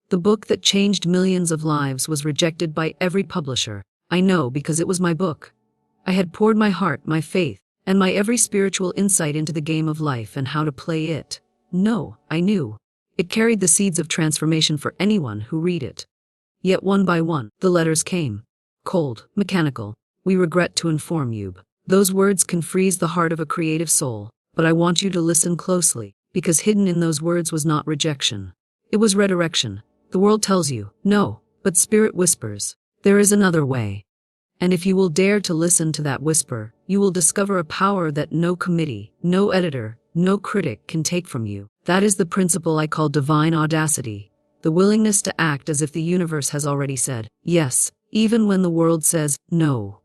The book that changed millions of lives was rejected by every publisher. I know because it was my book. I had poured my heart, my faith, and my every spiritual insight into the game of life and how to play it. No, I knew. It carried the seeds of transformation for anyone who read it. Yet one by one, the letters came. Cold, mechanical. We regret to inform you. Those words can freeze the heart of a creative soul, but I want you to listen closely, because hidden in those words was not rejection. It was redirection. The world tells you, no, but Spirit whispers, there is another way. And if you will dare to listen to that whisper, you will discover a power that no committee, no editor, no critic can take from you. That is the principle I call divine audacity, the willingness to act as if the universe has already said yes, even when the world says no.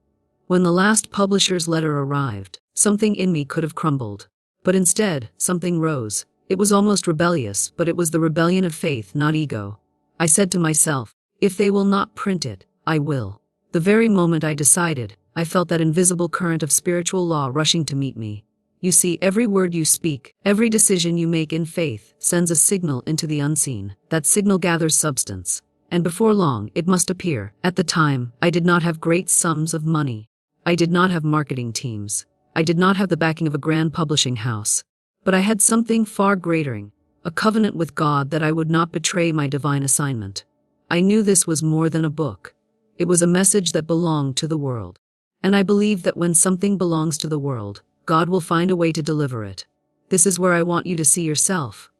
When the last publisher's letter arrived, something in me could have crumbled. But instead, something rose. It was almost rebellious, but it was the rebellion of faith, not ego. I said to myself, if they will not print it, I will. The very moment I decided, I felt that invisible current of spiritual law rushing to meet me. You see, every word you speak, every decision you make in faith, sends a signal into the unseen. That signal gathers substance. And before long, it must appear. At the time, I did not have great sums of money. I did not have marketing teams. I did not have the backing of a grand publishing house. But I had something far greater, a covenant with God that I would not betray my divine assignment. I knew this was more than a book. It was a message that belonged to the world. And I believe that when something belongs to the world, God will find a way to deliver it. This is where I want you to see yourself.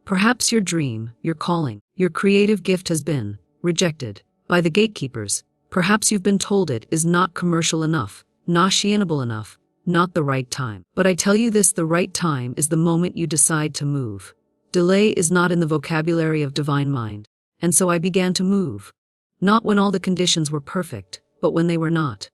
Perhaps your dream, your calling, your creative gift has been rejected by the gatekeepers. Perhaps you've been told it is not commercial enough, not actionable enough, not the right time. But I tell you this, the right time is the moment you decide to move. Delay is not in the vocabulary of divine mind. And so I began to move. Not when all the conditions were perfect, but when they were not.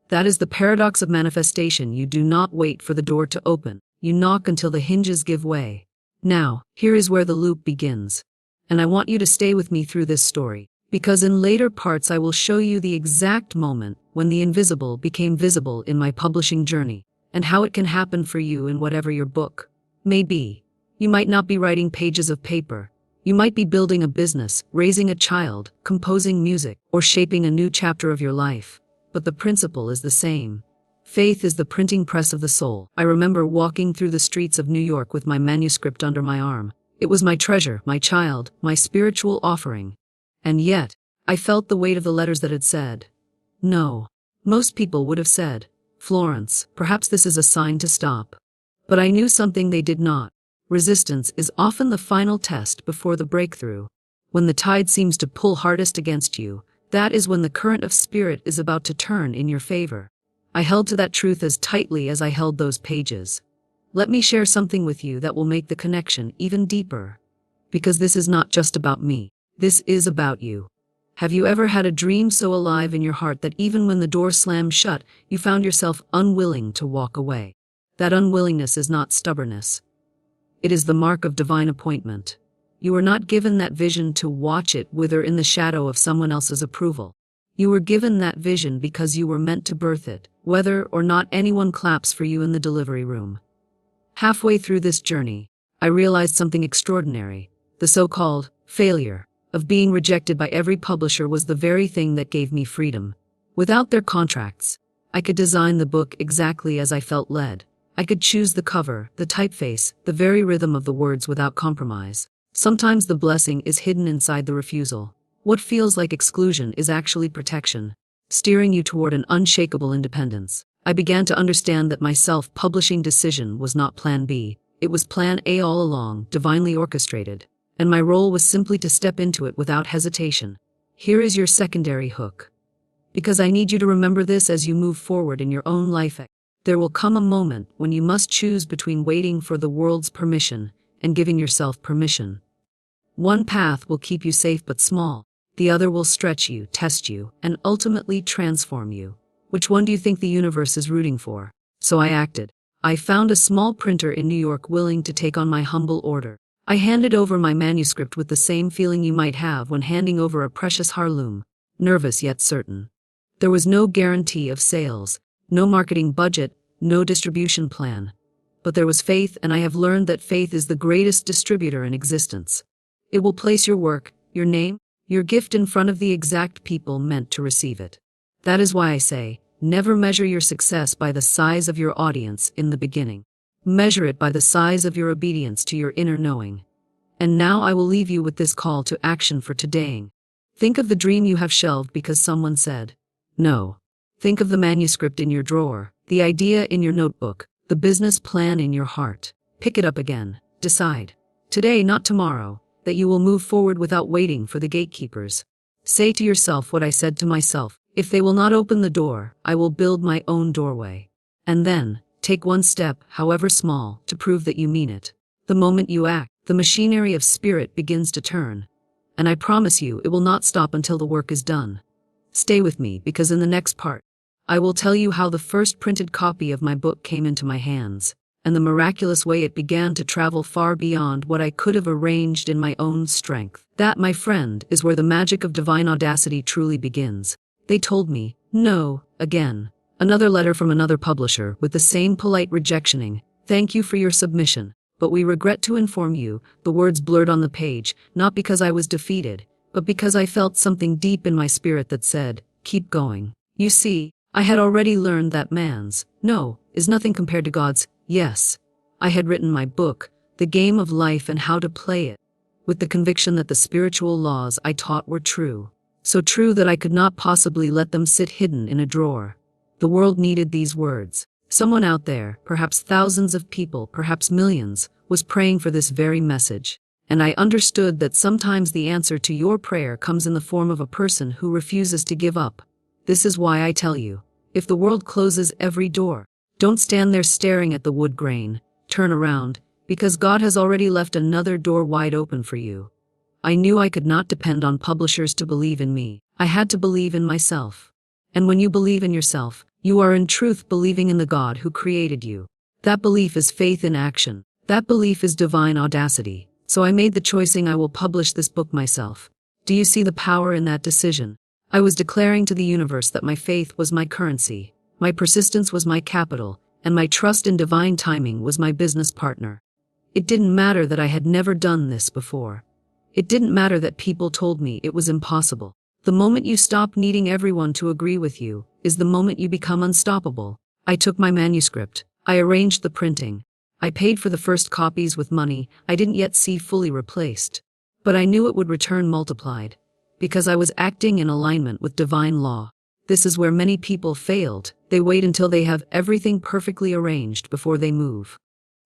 That is the paradox of manifestation. You do not wait for the door to open. You knock until the hinges give way. Now, here is where the loop begins. And I want you to stay with me through this story, because in later parts I will show you the exact moment when the invisible became visible in my publishing journey, and how it can happen for you in whatever your book may be. You might not be writing pages of paper. You might be building a business, raising a child, composing music, or shaping a new chapter of your life. But the principle is the same. Faith is the printing press of the soul. I remember walking through the streets of New York with my manuscript under my arm. It was my treasure, my child, my spiritual offering. And yet, I felt the weight of the letters that had said, no. Most people would have said, Florence, perhaps this is a sign to stop. But I knew something they did not. Resistance is often the final test before the breakthrough. When the tide seems to pull hardest against you, that is when the current of spirit is about to turn in your favor. I held to that truth as tightly as I held those pages. Let me share something with you that will make the connection even deeper. Because this is not just about me. This is about you. Have you ever had a dream so alive in your heart that even when the door slammed shut, you found yourself unwilling to walk away? That unwillingness is not stubbornness. It is the mark of divine appointment. You were not given that vision to watch it wither in the shadow of someone else's approval. You were given that vision because you were meant to birth it, whether or not anyone claps for you in the delivery room. Halfway through this journey, I realized something extraordinary. The so-called failure of being rejected by every publisher was the very thing that gave me freedom. Without their contracts, I could design the book exactly as I felt led. I could choose the cover, the typeface, the very rhythm of the words without compromise. Sometimes the blessing is hidden inside the refusal. What feels like exclusion is actually protection, steering you toward an unshakable independence. I began to understand that my self-publishing decision was not Plan B. It was Plan A all along, divinely orchestrated. And my role was simply to step into it without hesitation. Here is your secondary hook. Because I need you to remember this as you move forward in your own life. There will come a moment when you must choose between waiting for the world's permission and giving yourself permission. One path will keep you safe but small. The other will stretch you, test you, and ultimately transform you. Which one do you think the universe is rooting for? So I acted. I found a small printer in New York willing to take on my humble order. I handed over my manuscript with the same feeling you might have when handing over a precious heirloom, nervous yet certain. There was no guarantee of sales, no marketing budget, no distribution plan. But there was faith, and I have learned that faith is the greatest distributor in existence. It will place your work, your name, your gift in front of the exact people meant to receive it. That is why I say, never measure your success by the size of your audience in the beginning. Measure it by the size of your obedience to your inner knowing. And now I will leave you with this call to action for today. Think of the dream you have shelved because someone said no. Think of the manuscript in your drawer, the idea in your notebook, the business plan in your heart. Pick it up again. Decide. Today, not tomorrow, that you will move forward without waiting for the gatekeepers. Say to yourself what I said to myself: if they will not open the door, I will build my own doorway. And then, take one step, however small, to prove that you mean it. The moment you act, the machinery of spirit begins to turn. And I promise you, it will not stop until the work is done. Stay with me, because in the next part, I will tell you how the first printed copy of my book came into my hands, and the miraculous way it began to travel far beyond what I could have arranged in my own strength. That, my friend, is where the magic of divine audacity truly begins. They told me, no, again. Another letter from another publisher with the same polite rejectioning. Thank you for your submission, but we regret to inform you, the words blurred on the page, not because I was defeated, but because I felt something deep in my spirit that said, keep going. You see, I had already learned that man's no is nothing compared to God's yes. I had written my book, The Game of Life and How to Play It, with the conviction that the spiritual laws I taught were true. So true that I could not possibly let them sit hidden in a drawer. The world needed these words. Someone out there, perhaps thousands of people, perhaps millions, was praying for this very message. And I understood that sometimes the answer to your prayer comes in the form of a person who refuses to give up. This is why I tell you, if the world closes every door, don't stand there staring at the wood grain. Turn around, because God has already left another door wide open for you. I knew I could not depend on publishers to believe in me. I had to believe in myself. And when you believe in yourself, you are in truth believing in the God who created you. That belief is faith in action. That belief is divine audacity. So I made the choosing I will publish this book myself. Do you see the power in that decision? I was declaring to the universe that my faith was my currency, my persistence was my capital, and my trust in divine timing was my business partner. It didn't matter that I had never done this before. It didn't matter that people told me it was impossible. The moment you stop needing everyone to agree with you is the moment you become unstoppable. I took my manuscript. I arranged the printing. I paid for the first copies with money I didn't yet see fully replaced. But I knew it would return multiplied, because I was acting in alignment with divine law. This is where many people failed. They wait until they have everything perfectly arranged before they move.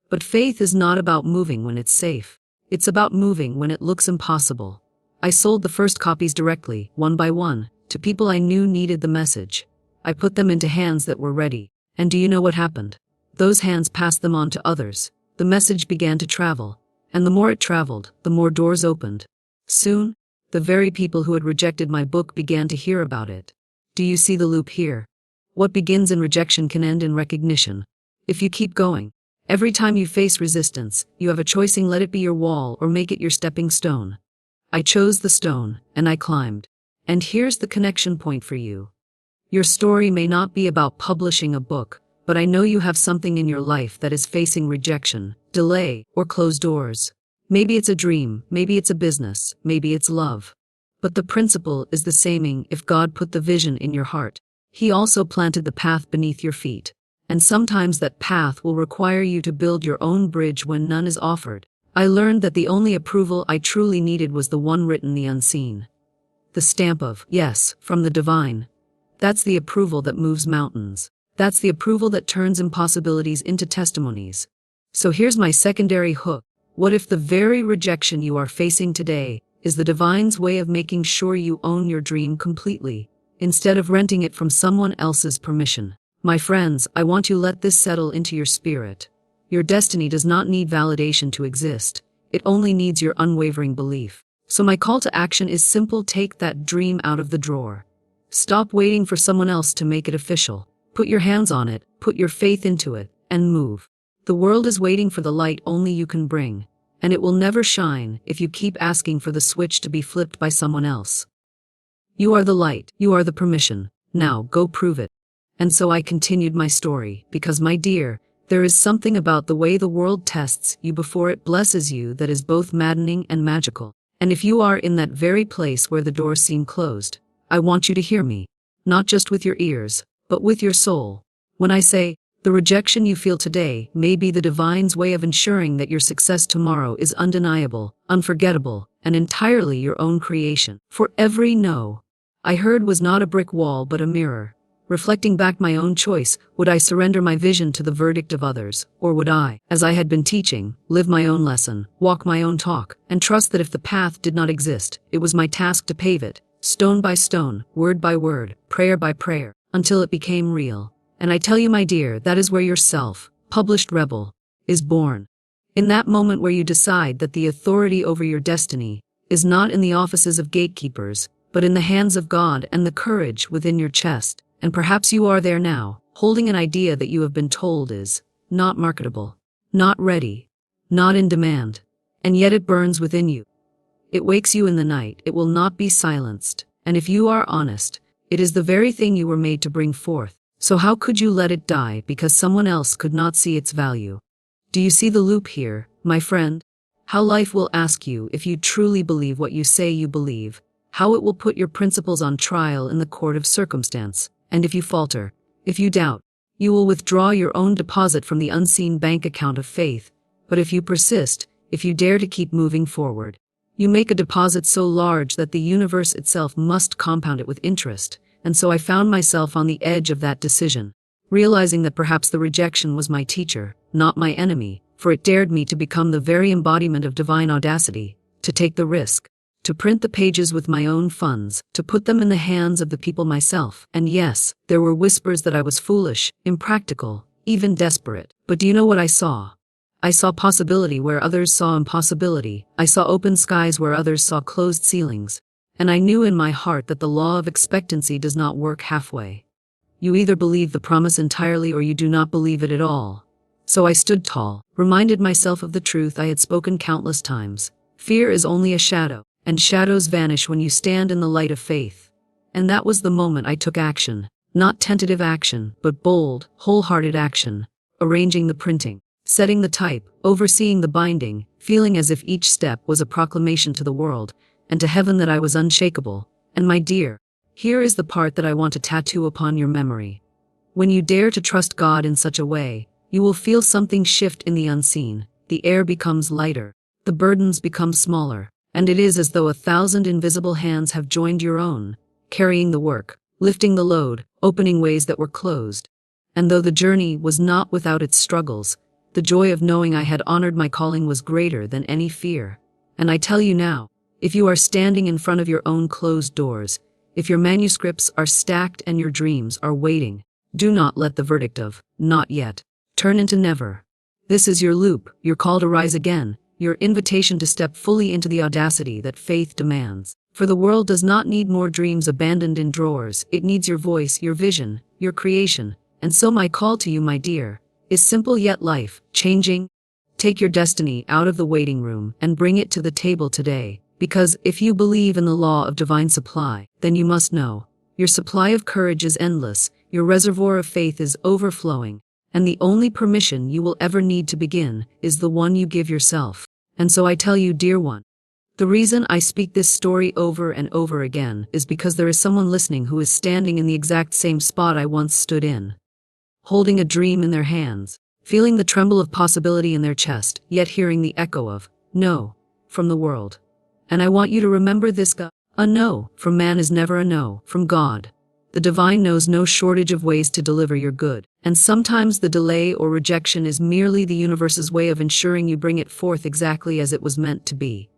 But faith is not about moving when it's safe. It's about moving when it looks impossible. I sold the first copies directly, one by one, to people I knew needed the message. I put them into hands that were ready. And do you know what happened? Those hands passed them on to others. The message began to travel. And the more it traveled, the more doors opened. Soon, the very people who had rejected my book began to hear about it. Do you see the loop here? What begins in rejection can end in recognition. If you keep going, every time you face resistance, you have a choicing: let it be your wall or make it your stepping stone. I chose the stone, and I climbed. And here's the connection point for you. Your story may not be about publishing a book, but I know you have something in your life that is facing rejection, delay, or closed doors. Maybe it's a dream, maybe it's a business, maybe it's love. But the principle is the same. If God put the vision in your heart, He also planted the path beneath your feet. And sometimes that path will require you to build your own bridge when none is offered. I learned that the only approval I truly needed was the one written, the unseen. The stamp of yes from the divine. That's the approval that moves mountains. That's the approval that turns impossibilities into testimonies. So here's my secondary hook. What if the very rejection you are facing today is the divine's way of making sure you own your dream completely, instead of renting it from someone else's permission? My friends, I want you to let this settle into your spirit. Your destiny does not need validation to exist. It only needs your unwavering belief. So my call to action is simple: take that dream out of the drawer. Stop waiting for someone else to make it official. Put your hands on it, put your faith into it, and move. The world is waiting for the light only you can bring, and it will never shine if you keep asking for the switch to be flipped by someone else. You are the light, you are the permission. Now go prove it. And so I continued my story, because my dear, there is something about the way the world tests you before it blesses you that is both maddening and magical. And if you are in that very place where the doors seem closed, I want you to hear me, not just with your ears, but with your soul. When I say, the rejection you feel today may be the divine's way of ensuring that your success tomorrow is undeniable, unforgettable, and entirely your own creation. For every no I heard was not a brick wall but a mirror, reflecting back my own choice. Would I surrender my vision to the verdict of others, or would I, as I had been teaching, live my own lesson, walk my own talk, and trust that if the path did not exist, it was my task to pave it, stone by stone, word by word, prayer by prayer, until it became real. And I tell you, my dear, that is where your self-published rebel is born. In that moment where you decide that the authority over your destiny is not in the offices of gatekeepers, but in the hands of God, and the courage within your chest. And perhaps you are there now, holding an idea that you have been told is not marketable, not ready, not in demand, and yet it burns within you. It wakes you in the night. It will not be silenced. And if you are honest, it is the very thing you were made to bring forth. So how could you let it die because someone else could not see its value? Do you see the loop here, my friend? How life will ask you if you truly believe what you say you believe, how it will put your principles on trial in the court of circumstance, and if you falter, if you doubt, you will withdraw your own deposit from the unseen bank account of faith. But if you persist, if you dare to keep moving forward, you make a deposit so large that the universe itself must compound it with interest. And so I found myself on the edge of that decision, realizing that perhaps the rejection was my teacher, not my enemy, for it dared me to become the very embodiment of divine audacity, to take the risk, to print the pages with my own funds, to put them in the hands of the people myself. And yes, there were whispers that I was foolish, impractical, even desperate. But do you know what I saw? I saw possibility where others saw impossibility. I saw open skies where others saw closed ceilings. And I knew in my heart that the law of expectancy does not work halfway. You either believe the promise entirely or you do not believe it at all. So I stood tall, reminded myself of the truth I had spoken countless times. Fear is only a shadow, and shadows vanish when you stand in the light of faith. And that was the moment I took action. Not tentative action, but bold, wholehearted action. Arranging the printing, setting the type, overseeing the binding, feeling as if each step was a proclamation to the world and to heaven that I was unshakable. And my dear, here is the part that I want to tattoo upon your memory. When you dare to trust God in such a way, you will feel something shift in the unseen. The air becomes lighter, the burdens become smaller, and it is as though 1,000 invisible hands have joined your own, carrying the work, lifting the load, opening ways that were closed. And though the journey was not without its struggles, the joy of knowing I had honored my calling was greater than any fear. And I tell you now, if you are standing in front of your own closed doors, if your manuscripts are stacked and your dreams are waiting, do not let the verdict of not yet turn into never. This is your loop, your call to rise again, your invitation to step fully into the audacity that faith demands. For the world does not need more dreams abandoned in drawers. It needs your voice, your vision, your creation. And so my call to you, my dear, is simple yet life-changing. Take your destiny out of the waiting room and bring it to the table today. Because if you believe in the law of divine supply, then you must know, your supply of courage is endless, your reservoir of faith is overflowing, and the only permission you will ever need to begin is the one you give yourself. And so I tell you, dear one, the reason I speak this story over and over again is because there is someone listening who is standing in the exact same spot I once stood in, holding a dream in their hands, feeling the tremble of possibility in their chest, yet hearing the echo of no from the world. And I want you to remember this: a no from man is never a no from God. The divine knows no shortage of ways to deliver your good, and sometimes the delay or rejection is merely the universe's way of ensuring you bring it forth exactly as it was meant to be.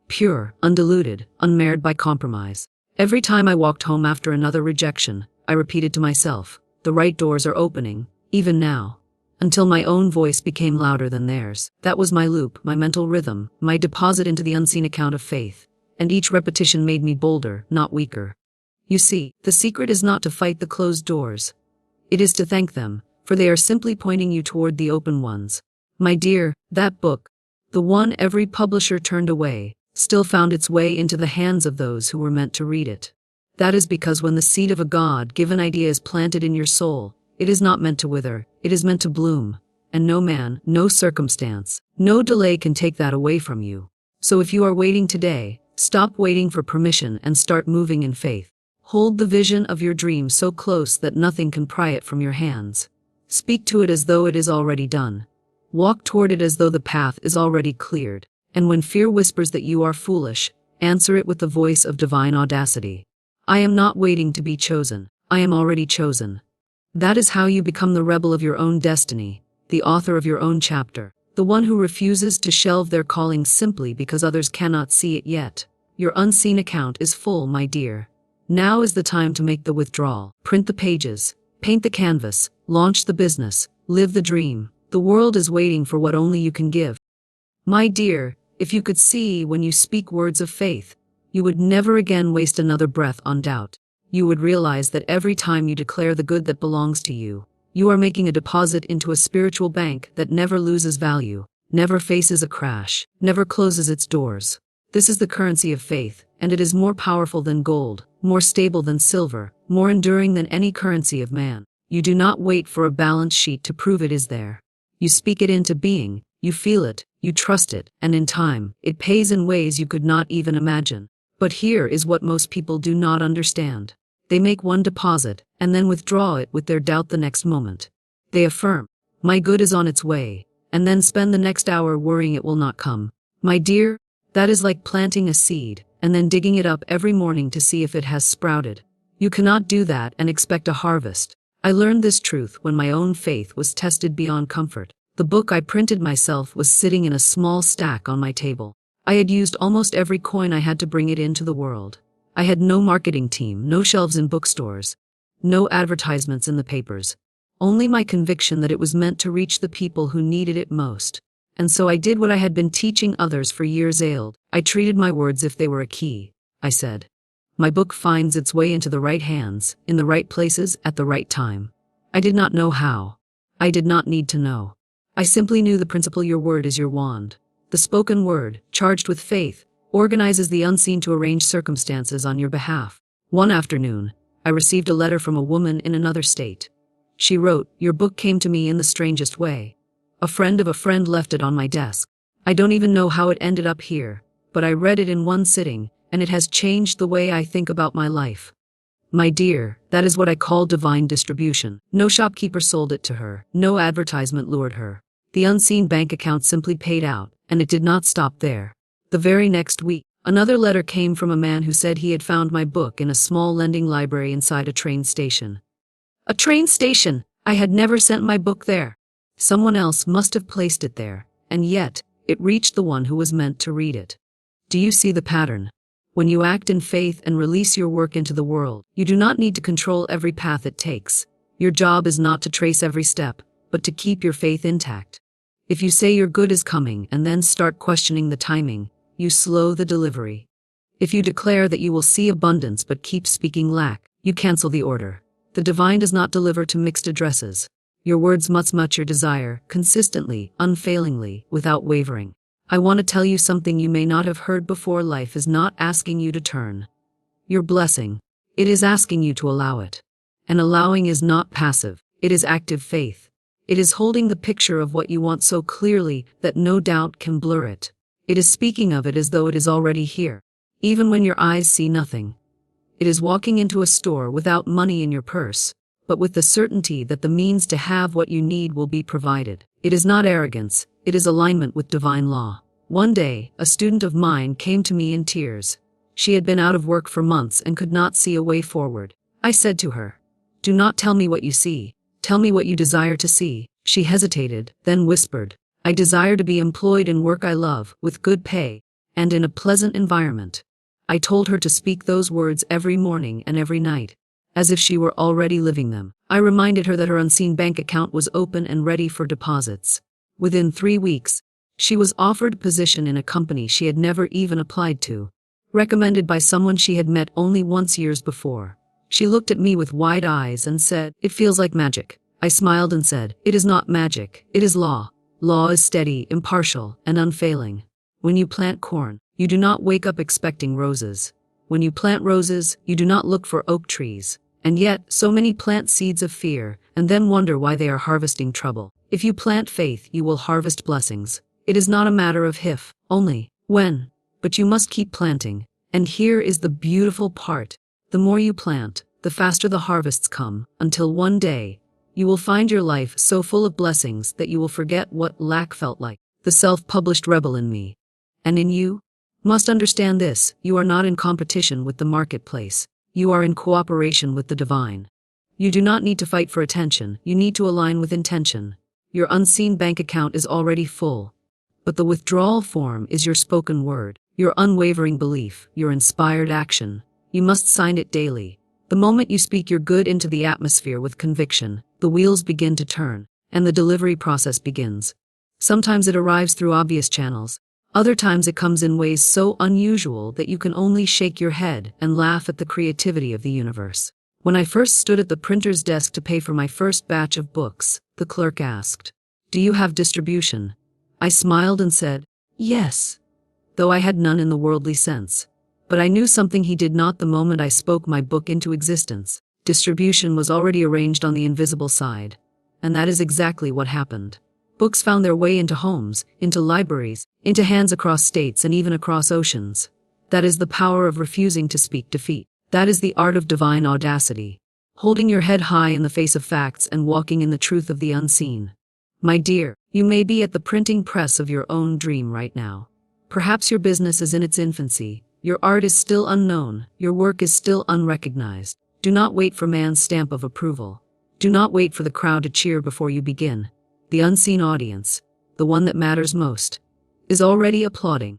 Pure, undiluted, unmarred by compromise. Every time I walked home after another rejection, I repeated to myself, the right doors are opening, even now. Until my own voice became louder than theirs. That was my loop, my mental rhythm, my deposit into the unseen account of faith. And each repetition made me bolder, not weaker. You see, the secret is not to fight the closed doors. It is to thank them, for they are simply pointing you toward the open ones. My dear, that book, the one every publisher turned away, still found its way into the hands of those who were meant to read it. That is because when the seed of a God-given idea is planted in your soul, it is not meant to wither, it is meant to bloom. And no man, no circumstance, no delay can take that away from you. So if you are waiting today, Stop waiting for permission and start moving in faith. Hold the vision of your dream so close that nothing can pry it from your hands. Speak to it as though it is already done. Walk toward it as though the path is already cleared. And when fear whispers that you are foolish, answer it with the voice of divine audacity. I am not waiting to be chosen. I am already chosen. That is how you become the rebel of your own destiny, the author of your own chapter, the one who refuses to shelve their calling simply because others cannot see it yet. Your unseen account is full, my dear. Now is the time to make the withdrawal. Print the pages, paint the canvas, launch the business, live the dream. The world is waiting for what only you can give. My dear, if you could see when you speak words of faith, you would never again waste another breath on doubt. You would realize that every time you declare the good that belongs to you, you are making a deposit into a spiritual bank that never loses value, never faces a crash, never closes its doors. This is the currency of faith, and it is more powerful than gold, more stable than silver, more enduring than any currency of man. You do not wait for a balance sheet to prove it is there. You speak it into being, you feel it, you trust it, and in time, it pays in ways you could not even imagine. But here is what most people do not understand. They make one deposit, and then withdraw it with their doubt the next moment. They affirm, my good is on its way, and then spend the next hour worrying it will not come. My dear, that is like planting a seed, and then digging it up every morning to see if it has sprouted. You cannot do that and expect a harvest. I learned this truth when my own faith was tested beyond comfort. The book I printed myself was sitting in a small stack on my table. I had used almost every coin I had to bring it into the world. I had no marketing team, no shelves in bookstores, no advertisements in the papers. Only my conviction that it was meant to reach the people who needed it most. And so I did what I had been teaching others for years ailed. I treated my words if they were a key. I said, my book finds its way into the right hands, in the right places, at the right time. I did not know how. I did not need to know. I simply knew the principle: your word is your wand. The spoken word, charged with faith, organizes the unseen to arrange circumstances on your behalf. One afternoon, I received a letter from a woman in another state. She wrote, your book came to me in the strangest way. A friend of a friend left it on my desk. I don't even know how it ended up here, but I read it in one sitting, and it has changed the way I think about my life. My dear, that is what I call divine distribution. No shopkeeper sold it to her. No advertisement lured her. The unseen bank account simply paid out, and it did not stop there. The very next week, another letter came from a man who said he had found my book in a small lending library inside a train station. A train station! I had never sent my book there. Someone else must have placed it there, and yet, it reached the one who was meant to read it. Do you see the pattern? When you act in faith and release your work into the world, you do not need to control every path it takes. Your job is not to trace every step, but to keep your faith intact. If you say your good is coming and then start questioning the timing, you slow the delivery. If you declare that you will see abundance but keep speaking lack, you cancel the order. The divine does not deliver to mixed addresses. Your words must match your desire, consistently, unfailingly, without wavering. I want to tell you something you may not have heard before. Life is not asking you to turn your blessing. It is asking you to allow it. And allowing is not passive, it is active faith. It is holding the picture of what you want so clearly that no doubt can blur it. It is speaking of it as though it is already here, even when your eyes see nothing. It is walking into a store without money in your purse, but with the certainty that the means to have what you need will be provided. It is not arrogance, it is alignment with divine law. One day, a student of mine came to me in tears. She had been out of work for months and could not see a way forward. I said to her, do not tell me what you see, tell me what you desire to see. She hesitated, then whispered, I desire to be employed in work I love, with good pay, and in a pleasant environment. I told her to speak those words every morning and every night, as if she were already living them. I reminded her that her unseen bank account was open and ready for deposits. Within 3 weeks, she was offered a position in a company she had never even applied to, recommended by someone she had met only once years before. She looked at me with wide eyes and said, it feels like magic. I smiled and said, it is not magic, it is law. Law is steady, impartial, and unfailing. When you plant corn, you do not wake up expecting roses. When you plant roses, you do not look for oak trees. And yet, so many plant seeds of fear, and then wonder why they are harvesting trouble. If you plant faith, you will harvest blessings. It is not a matter of if, only when. But you must keep planting. And here is the beautiful part. The more you plant, the faster the harvests come, until one day, you will find your life so full of blessings that you will forget what lack felt like. The self-published rebel in me. And in you? Must understand this, you are not in competition with the marketplace. You are in cooperation with the divine. You do not need to fight for attention, you need to align with intention. Your unseen bank account is already full. But the withdrawal form is your spoken word, your unwavering belief, your inspired action. You must sign it daily. The moment you speak your good into the atmosphere with conviction, the wheels begin to turn, and the delivery process begins. Sometimes it arrives through obvious channels. Other times it comes in ways so unusual that you can only shake your head and laugh at the creativity of the universe. When I first stood at the printer's desk to pay for my first batch of books, the clerk asked, "Do you have distribution?" I smiled and said, "Yes," though I had none in the worldly sense. But I knew something he did not the moment I spoke my book into existence. Distribution was already arranged on the invisible side. And that is exactly what happened. Books found their way into homes, into libraries, into hands across states and even across oceans. That is the power of refusing to speak defeat. That is the art of divine audacity. Holding your head high in the face of facts and walking in the truth of the unseen. My dear, you may be at the printing press of your own dream right now. Perhaps your business is in its infancy. Your art is still unknown. Your work is still unrecognized. Do not wait for man's stamp of approval. Do not wait for the crowd to cheer before you begin. The unseen audience, the one that matters most, is already applauding.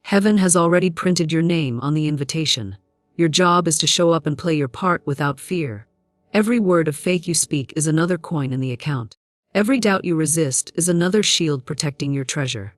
Heaven has already printed your name on the invitation. Your job is to show up and play your part without fear. Every word of faith you speak is another coin in the account. Every doubt you resist is another shield protecting your treasure.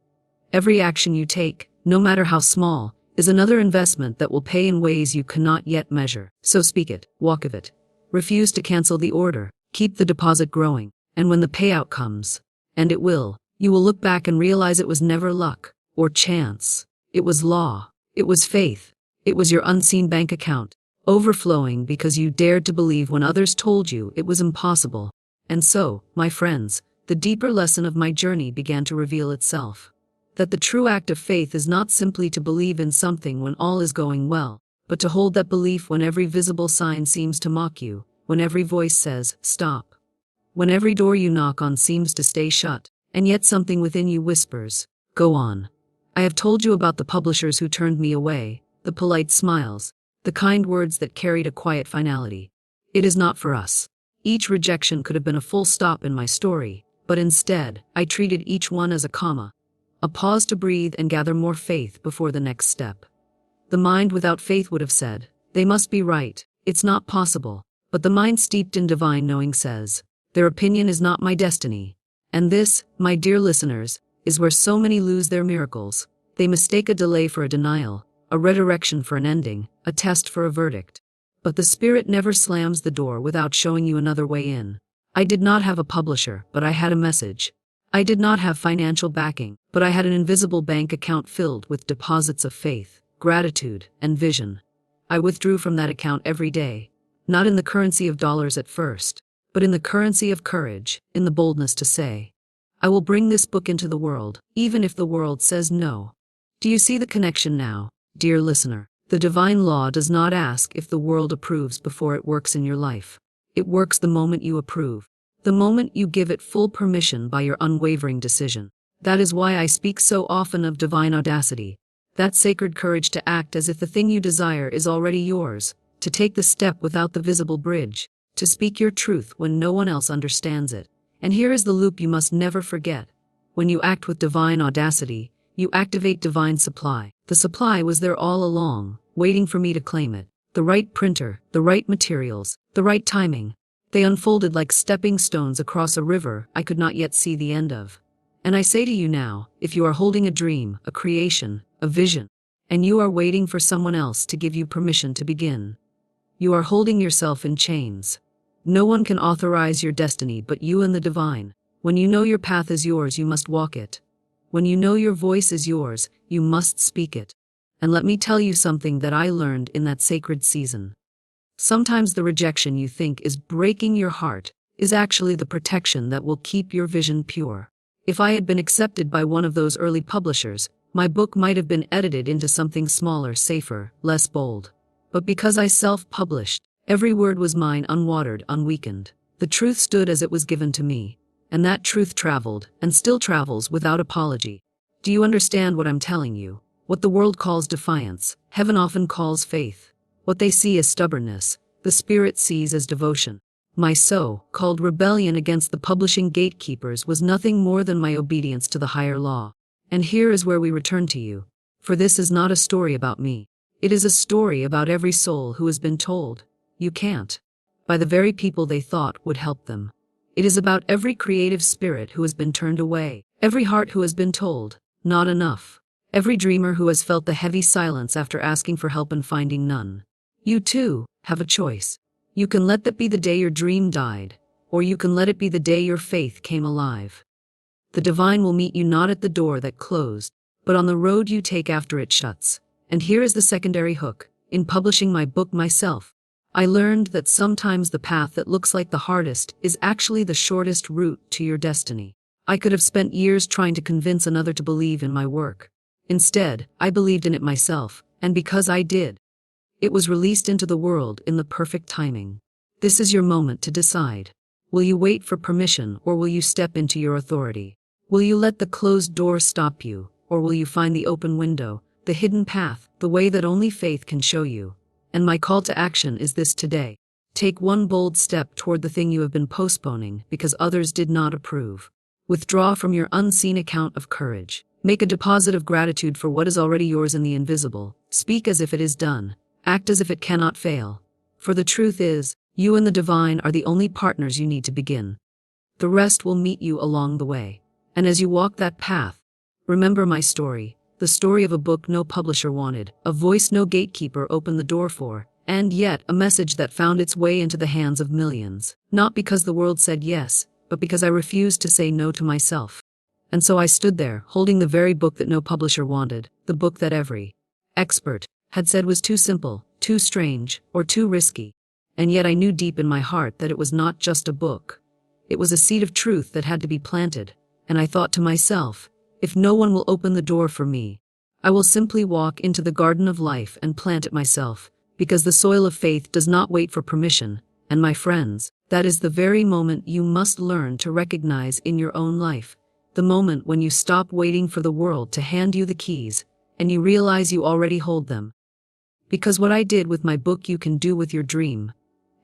Every action you take, no matter how small, is another investment that will pay in ways you cannot yet measure. So speak it, walk of it. Refuse to cancel the order, keep the deposit growing, and when the payout comes, and it will, you will look back and realize it was never luck or chance. It was law. It was faith. It was your unseen bank account, overflowing because you dared to believe when others told you it was impossible. And so, my friends, the deeper lesson of my journey began to reveal itself. That the true act of faith is not simply to believe in something when all is going well, but to hold that belief when every visible sign seems to mock you, when every voice says, "Stop." When every door you knock on seems to stay shut, and yet something within you whispers, "Go on." I have told you about the publishers who turned me away, the polite smiles, the kind words that carried a quiet finality. It is not for us. Each rejection could have been a full stop in my story, but instead, I treated each one as a comma, a pause to breathe and gather more faith before the next step. The mind without faith would have said, "They must be right, it's not possible." But the mind steeped in divine knowing says, "Their opinion is not my destiny." And this, my dear listeners, is where so many lose their miracles. They mistake a delay for a denial, a redirection for an ending, a test for a verdict. But the Spirit never slams the door without showing you another way in. I did not have a publisher, but I had a message. I did not have financial backing, but I had an invisible bank account filled with deposits of faith, gratitude, and vision. I withdrew from that account every day, not in the currency of dollars at first, but in the currency of courage, in the boldness to say, "I will bring this book into the world, even if the world says no." Do you see the connection now, dear listener? The divine law does not ask if the world approves before it works in your life. It works the moment you approve, the moment you give it full permission by your unwavering decision. That is why I speak so often of divine audacity, that sacred courage to act as if the thing you desire is already yours, to take the step without the visible bridge, to speak your truth when no one else understands it. And here is the loop you must never forget. When you act with divine audacity, you activate divine supply. The supply was there all along, waiting for me to claim it. The right printer, the right materials, the right timing. They unfolded like stepping stones across a river I could not yet see the end of. And I say to you now, if you are holding a dream, a creation, a vision, and you are waiting for someone else to give you permission to begin, you are holding yourself in chains. No one can authorize your destiny but you and the divine. When you know your path is yours, you must walk it. When you know your voice is yours, you must speak it. And let me tell you something that I learned in that sacred season. Sometimes the rejection you think is breaking your heart is actually the protection that will keep your vision pure. If I had been accepted by one of those early publishers, My book might have been edited into something smaller, safer, less bold. But because I self-published, every word was mine, unwatered, unweakened. The truth stood as it was given to me. And that truth traveled, and still travels, without apology. Do you understand what I'm telling you? What the world calls defiance, heaven often calls faith. What they see as stubbornness, the spirit sees as devotion. My so-called rebellion against the publishing gatekeepers was nothing more than my obedience to the higher law. And here is where we return to you. For this is not a story about me. It is a story about every soul who has been told, you can't, by the very people they thought would help them. It is about every creative spirit who has been turned away, every heart who has been told, not enough, every dreamer who has felt the heavy silence after asking for help and finding none. You too have a choice. You can let that be the day your dream died, or you can let it be the day your faith came alive. The divine will meet you not at the door that closed, but on the road you take after it shuts. And here is the secondary hook. In publishing my book myself, I learned that sometimes the path that looks like the hardest is actually the shortest route to your destiny. I could have spent years trying to convince another to believe in my work. Instead, I believed in it myself, and because I did, it was released into the world in the perfect timing. This is your moment to decide. Will you wait for permission, or will you step into your authority? Will you let the closed door stop you, or will you find the open window, the hidden path, the way that only faith can show you? And my call to action is this today. Take one bold step toward the thing you have been postponing because others did not approve. Withdraw from your unseen account of courage. Make a deposit of gratitude for what is already yours in the invisible. Speak as if it is done. Act as if it cannot fail. For the truth is, you and the divine are the only partners you need to begin. The rest will meet you along the way. And as you walk that path, remember my story. The story of a book no publisher wanted, a voice no gatekeeper opened the door for, and yet a message that found its way into the hands of millions. Not because the world said yes, but because I refused to say no to myself. And so I stood there, holding the very book that no publisher wanted, the book that every expert had said was too simple, too strange, or too risky. And yet I knew deep in my heart that it was not just a book. It was a seed of truth that had to be planted. And I thought to myself, if no one will open the door for me, I will simply walk into the garden of life and plant it myself, because the soil of faith does not wait for permission. And my friends, that is the very moment you must learn to recognize in your own life. The moment when you stop waiting for the world to hand you the keys, and you realize you already hold them. Because what I did with my book you can do with your dream.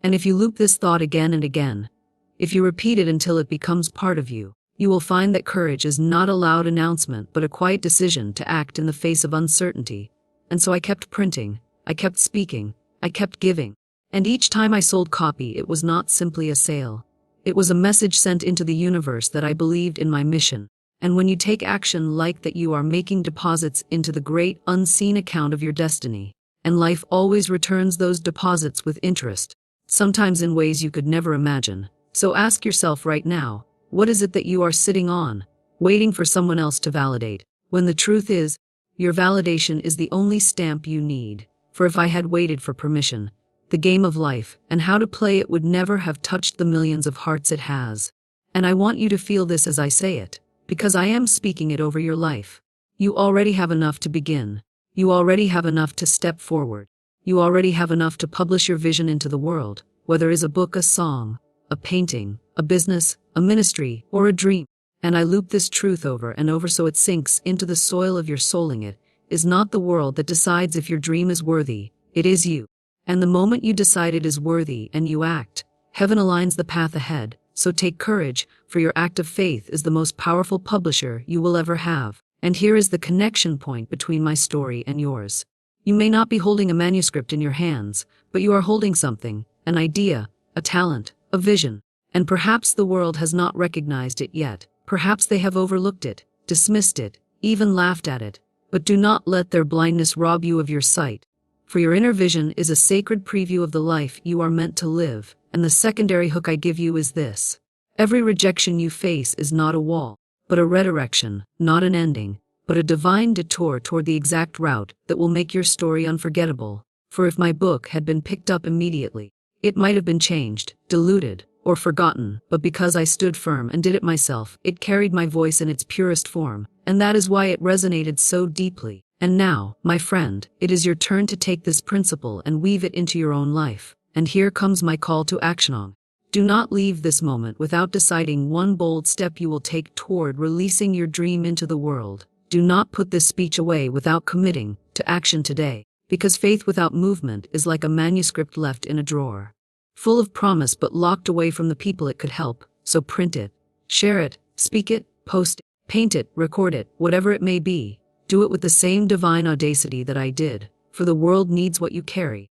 And if you loop this thought again and again, if you repeat it until it becomes part of you, you will find that courage is not a loud announcement but a quiet decision to act in the face of uncertainty. And so I kept printing, I kept speaking, I kept giving. And each time I sold copy it was not simply a sale. It was a message sent into the universe that I believed in my mission. And when you take action like that you are making deposits into the great unseen account of your destiny. And life always returns those deposits with interest, sometimes in ways you could never imagine. So ask yourself right now, what is it that you are sitting on, waiting for someone else to validate? When the truth is, your validation is the only stamp you need. For if I had waited for permission, the game of life and how to play it would never have touched the millions of hearts it has. And I want you to feel this as I say it, because I am speaking it over your life. You already have enough to begin. You already have enough to step forward. You already have enough to publish your vision into the world, whether it is a book, a song, a painting, a business, a ministry, or a dream. And I loop this truth over and over so it sinks into the soil of your souling. It is not the world that decides if your dream is worthy, it is you. And the moment you decide it is worthy and you act, heaven aligns the path ahead. So take courage, for your act of faith is the most powerful publisher you will ever have. And here is the connection point between my story and yours. You may not be holding a manuscript in your hands, but you are holding something, an idea, a talent, a vision. And perhaps the world has not recognized it yet. Perhaps they have overlooked it, dismissed it, even laughed at it. But do not let their blindness rob you of your sight. For your inner vision is a sacred preview of the life you are meant to live. And the secondary hook I give you is this. Every rejection you face is not a wall, but a redirection, not an ending, but a divine detour toward the exact route that will make your story unforgettable. For if my book had been picked up immediately, it might have been changed, diluted, or forgotten, but because I stood firm and did it myself, it carried my voice in its purest form, And that is why it resonated so deeply. And now, my friend, it is your turn to take this principle and weave it into your own life. And here comes my call to action. Do not leave this moment without deciding one bold step you will take toward releasing your dream into the world. Do not put this speech away without committing to action today, because faith without movement is like a manuscript left in a drawer, full of promise but locked away from the people it could help. So print it, share it, speak it, post it, paint it, record it, whatever it may be. Do it with the same divine audacity that I did, for the world needs what you carry.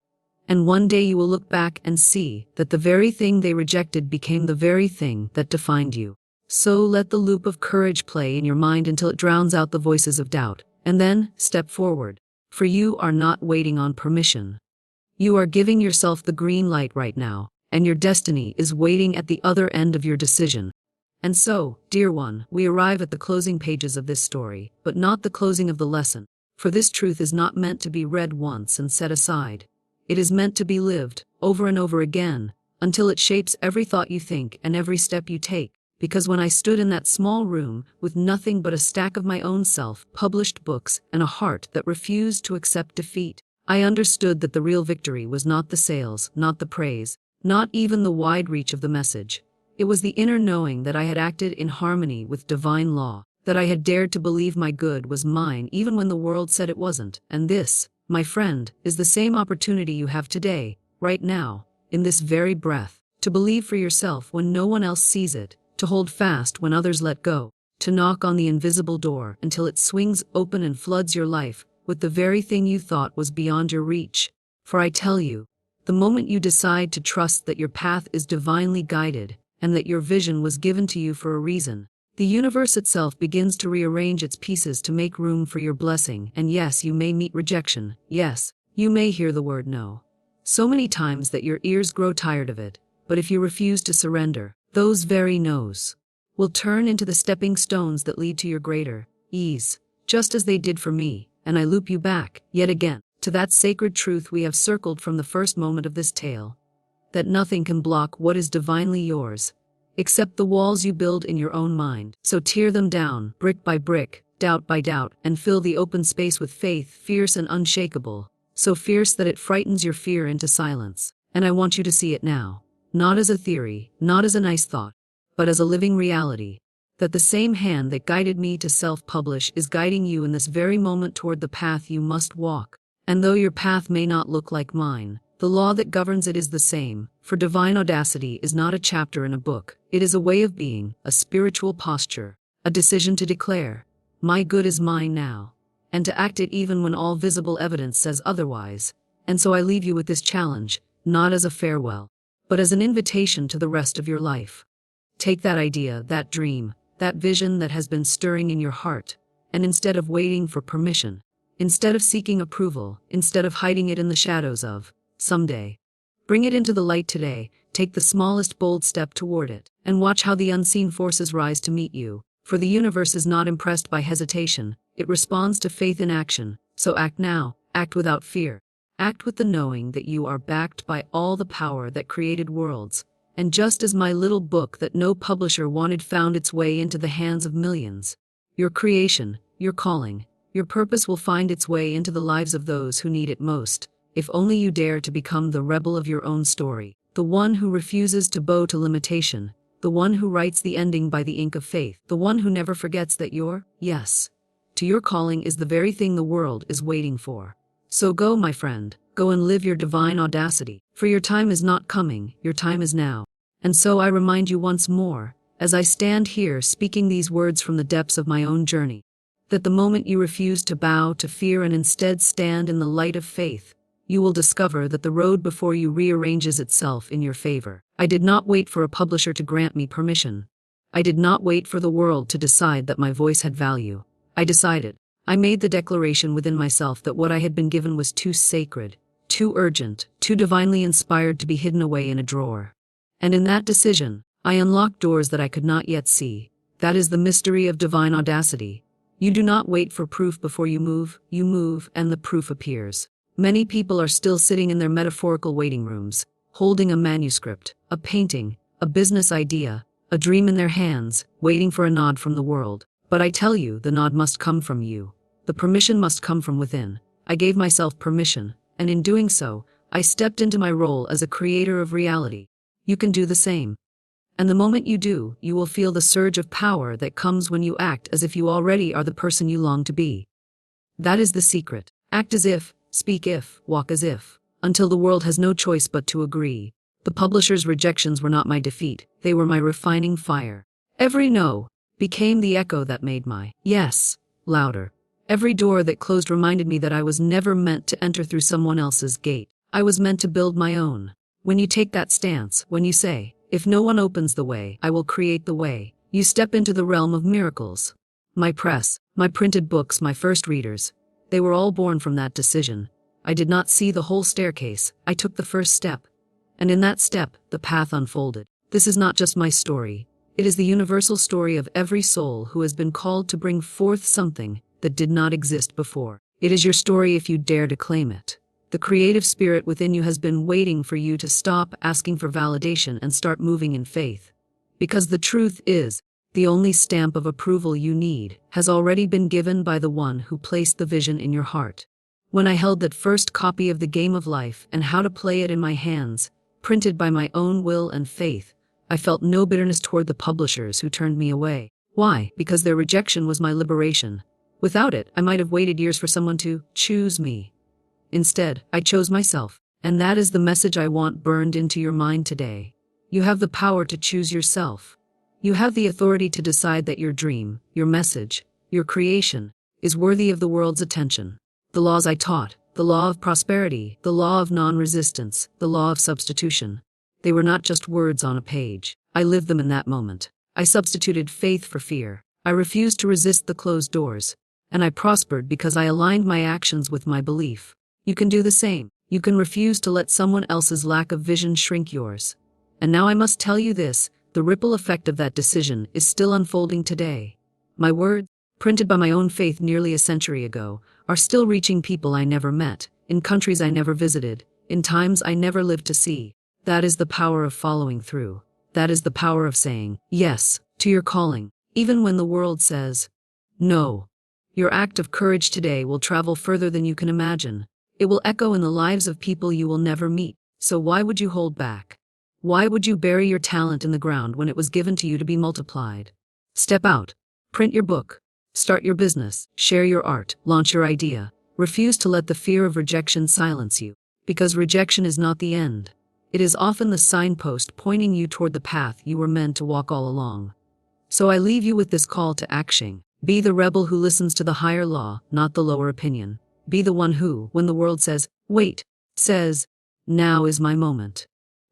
And one day you will look back and see that the very thing they rejected became the very thing that defined you. So let the loop of courage play in your mind until it drowns out the voices of doubt, and then step forward. For you are not waiting on permission. You are giving yourself the green light right now, and your destiny is waiting at the other end of your decision. And so, dear one, we arrive at the closing pages of this story, but not the closing of the lesson. For this truth is not meant to be read once and set aside. It is meant to be lived, over and over again, until it shapes every thought you think and every step you take. Because when I stood in that small room, with nothing but a stack of my own self-published books and a heart that refused to accept defeat, I understood that the real victory was not the sales, not the praise, not even the wide reach of the message. It was the inner knowing that I had acted in harmony with divine law, that I had dared to believe my good was mine even when the world said it wasn't. And this, my friend, is the same opportunity you have today, right now, in this very breath, to believe for yourself when no one else sees it, to hold fast when others let go, to knock on the invisible door until it swings open and floods your life with the very thing you thought was beyond your reach. For I tell you, the moment you decide to trust that your path is divinely guided, and that your vision was given to you for a reason, the universe itself begins to rearrange its pieces to make room for your blessing. And yes, you may meet rejection. Yes, you may hear the word no so many times that your ears grow tired of it. But if you refuse to surrender, those very no's will turn into the stepping stones that lead to your greater ease, just as they did for me. And I loop you back, yet again, to that sacred truth we have circled from the first moment of this tale, that nothing can block what is divinely yours, except the walls you build in your own mind. So tear them down, brick by brick, doubt by doubt, and fill the open space with faith, fierce and unshakable, so fierce that it frightens your fear into silence. And I want you to see it now, not as a theory, not as a nice thought, but as a living reality, that the same hand that guided me to self-publish is guiding you in this very moment toward the path you must walk. And though your path may not look like mine, the law that governs it is the same. For divine audacity is not a chapter in a book. It is a way of being, a spiritual posture, a decision to declare, my good is mine now, and to act it even when all visible evidence says otherwise. And so I leave you with this challenge, not as a farewell, but as an invitation to the rest of your life. Take that idea, that dream, that vision that has been stirring in your heart, and instead of waiting for permission, instead of seeking approval, instead of hiding it in the shadows of someday, bring it into the light today. Take the smallest bold step toward it, and watch how the unseen forces rise to meet you. For the universe is not impressed by hesitation, it responds to faith in action. So act now, act without fear. Act with the knowing that you are backed by all the power that created worlds. And just as my little book that no publisher wanted found its way into the hands of millions, your creation, your calling, your purpose will find its way into the lives of those who need it most. If only you dare to become the rebel of your own story, the one who refuses to bow to limitation, the one who writes the ending by the ink of faith, the one who never forgets that your yes to your calling is the very thing the world is waiting for. So go, my friend, go and live your divine audacity, for your time is not coming, your time is now. And so I remind you once more, as I stand here speaking these words from the depths of my own journey, that the moment you refuse to bow to fear and instead stand in the light of faith, you will discover that the road before you rearranges itself in your favor. I did not wait for a publisher to grant me permission. I did not wait for the world to decide that my voice had value. I decided. I made the declaration within myself that what I had been given was too sacred, too urgent, too divinely inspired to be hidden away in a drawer. And in that decision, I unlocked doors that I could not yet see. That is the mystery of divine audacity. You do not wait for proof before you move, and the proof appears. Many people are still sitting in their metaphorical waiting rooms, holding a manuscript, a painting, a business idea, a dream in their hands, waiting for a nod from the world. But I tell you, the nod must come from you. The permission must come from within. I gave myself permission, and in doing so, I stepped into my role as a creator of reality. You can do the same. And the moment you do, you will feel the surge of power that comes when you act as if you already are the person you long to be. That is the secret. Act as if, speak if, walk as if, until the world has no choice but to agree. The publisher's rejections were not my defeat, they were my refining fire. Every no became the echo that made my yes louder. Every door that closed reminded me that I was never meant to enter through someone else's gate. I was meant to build my own. When you take that stance, when you say, if no one opens the way, I will create the way, you step into the realm of miracles. My press, my printed books, my first readers, they were all born from that decision. I did not see the whole staircase, I took the first step. And in that step, the path unfolded. This is not just my story. It is the universal story of every soul who has been called to bring forth something that did not exist before. It is your story if you dare to claim it. The creative spirit within you has been waiting for you to stop asking for validation and start moving in faith. Because the truth is, the only stamp of approval you need has already been given by the one who placed the vision in your heart. When I held that first copy of The Game of Life and How to Play It in my hands, printed by my own will and faith, I felt no bitterness toward the publishers who turned me away. Why? Because their rejection was my liberation. Without it, I might have waited years for someone to choose me. Instead, I chose myself, and that is the message I want burned into your mind today. You have the power to choose yourself. You have the authority to decide that your dream, your message, your creation, is worthy of the world's attention. The laws I taught, the law of prosperity, the law of non-resistance, the law of substitution, they were not just words on a page. I lived them in that moment. I substituted faith for fear. I refused to resist the closed doors. And I prospered because I aligned my actions with my belief. You can do the same. You can refuse to let someone else's lack of vision shrink yours. And now I must tell you this, the ripple effect of that decision is still unfolding today. My words, printed by my own faith nearly a century ago, are still reaching people I never met, in countries I never visited, in times I never lived to see. That is the power of following through. That is the power of saying yes to your calling, even when the world says no. Your act of courage today will travel further than you can imagine. It will echo in the lives of people you will never meet. So why would you hold back? Why would you bury your talent in the ground when it was given to you to be multiplied? Step out. Print your book. Start your business. Share your art. Launch your idea. Refuse to let the fear of rejection silence you. Because rejection is not the end. It is often the signpost pointing you toward the path you were meant to walk all along. So I leave you with this call to action. Be the rebel who listens to the higher law, not the lower opinion. Be the one who, when the world says, wait, says, now is my moment.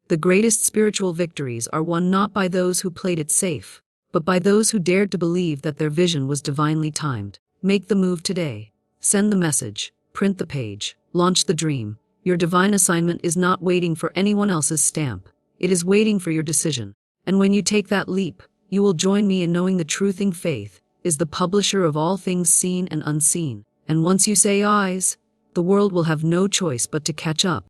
The greatest spiritual victories are won not by those who played it safe, but by those who dared to believe that their vision was divinely timed. Make the move today. Send the message. Print the page. Launch the dream. Your divine assignment is not waiting for anyone else's stamp. It is waiting for your decision. And when you take that leap, you will join me in knowing the truthing faith is the publisher of all things seen and unseen. And once you say eyes, the world will have no choice but to catch up.